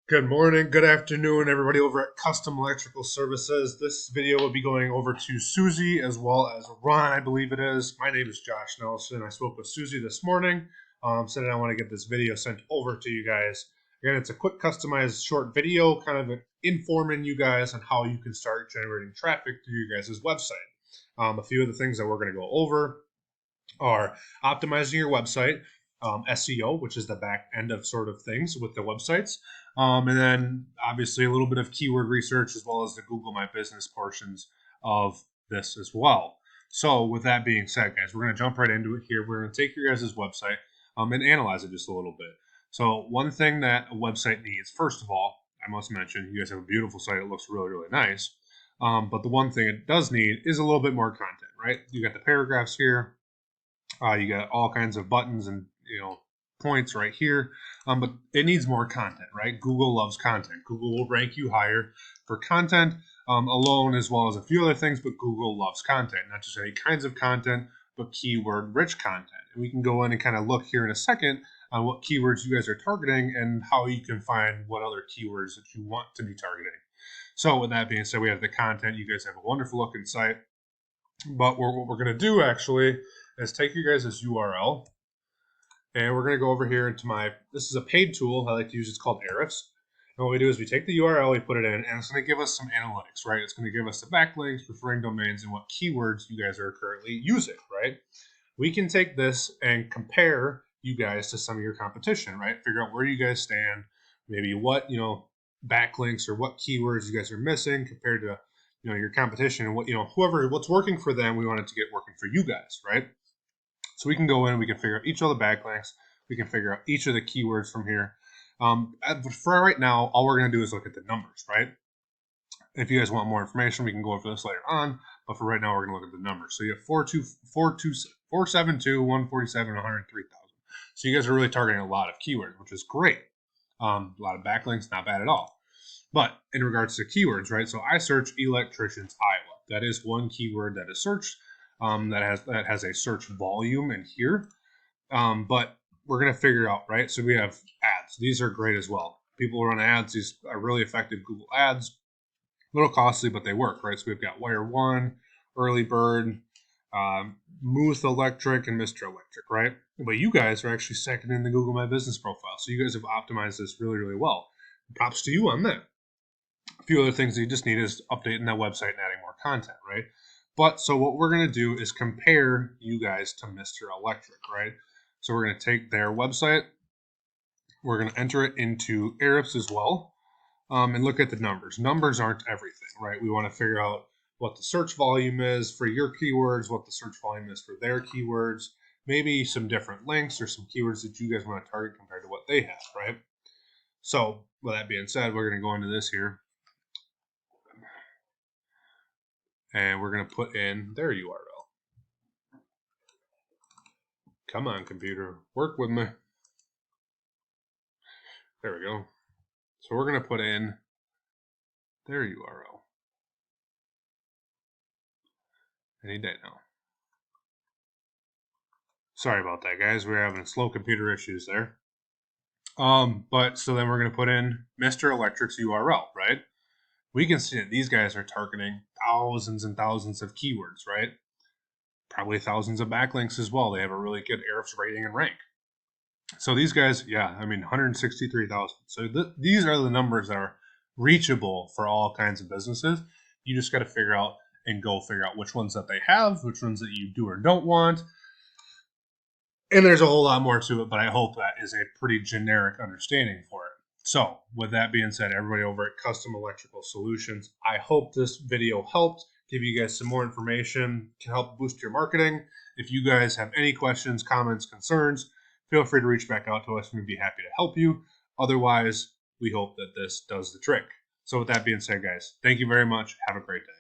Good morning, good afternoon, everybody over at Custom Electrical Services. This video will be going over to Susie as well as Ron, I believe it is. My name is Josh Nelson. I spoke with Susie this morning. Said I want to get this video sent over to you guys. Again, it's a quick customized short video, kind of informing you guys on how you can start generating traffic to your guys' website. A few of the things that we're going to go over are optimizing your website, SEO, which is the back end of sort of things with the websites. And then obviously a little bit of keyword research as well as the Google My Business portions of this as well. So with that being said, guys, we're going to jump right into it here. We're going to take your guys' website and analyze it just a little bit. So one thing that a website needs, first of all, I must mention, you guys have a beautiful site. It looks really, really nice. But the one thing it does need is a little bit more content, right? You got the paragraphs here. You got all kinds of buttons and points right here, but it needs more content, right? Google loves content. Google will rank you higher for content alone, as well as a few other things, but Google loves content, not just any kinds of content, but keyword rich content. And we can go in and kind of look here in a second on what keywords you guys are targeting and how you can find what other keywords that you want to be targeting. So with that being said, we have the content. You guys have a wonderful looking site, but what we're going to do actually is take you guys' URL. And we're going to go over here into this is a paid tool I like to use. It's called Ahrefs. And what we do is we take the URL, we put it in, and it's going to give us some analytics, right? It's going to give us the backlinks, referring domains, and what keywords you guys are currently using, right? We can take this and compare you guys to some of your competition, right? Figure out where you guys stand, maybe what, backlinks or what keywords you guys are missing compared to, your competition and what, what's working for them, we want it to get working for you guys, right? So we can go in, we can figure out each of the backlinks, we can figure out each of the keywords from here. But for right now, all we're going to do is look at the numbers, right? If you guys want more information, we can go over this later on. But for right now, we're going to look at the numbers. So you have 472, 147, 103,000. So you guys are really targeting a lot of keywords, which is great. A lot of backlinks, not bad at all. But in regards to keywords, right? So I search electricians Iowa. That is one keyword that is searched. That has a search volume in here, but we're gonna figure out, right? So we have ads. These are great as well. People run ads. These are really effective Google ads. A little costly, but they work, right? So we've got Wire One, Early Bird, Muth Electric, and Mr. Electric, right? But you guys are actually second in the Google My Business profile, so you guys have optimized this really, really well. Props to you on that. A few other things that you just need is updating that website and adding more content, right? But so what we're going to do is compare you guys to Mr. Electric, right? So we're going to take their website. We're going to enter it into Ahrefs as well and look at the numbers. Numbers aren't everything, right? We want to figure out what the search volume is for your keywords, what the search volume is for their keywords, maybe some different links or some keywords that you guys want to target compared to what they have, right? So with that being said, we're going to go into this here. And we're going to put in their URL. Come on, computer. Work with me. There we go. So we're going to put in their URL. Any day now. Sorry about that, guys. We're having slow computer issues there. But so then we're going to put in Mr. Electric's URL, right? We can see that these guys are targeting thousands and thousands of keywords, right? Probably thousands of backlinks as well. They have a really good Ahrefs rating and rank. So these guys, 163,000. So these are the numbers that are reachable for all kinds of businesses. You just got to figure out which ones that they have, which ones that you do or don't want. And there's a whole lot more to it, but I hope that is a pretty generic understanding for it. So with that being said, everybody over at Custom Electrical Solutions, I hope this video helped give you guys some more information, can help boost your marketing. If you guys have any questions, comments, concerns, feel free to reach back out to us and we'd be happy to help you. Otherwise, we hope that this does the trick. So with that being said, guys, thank you very much. Have a great day.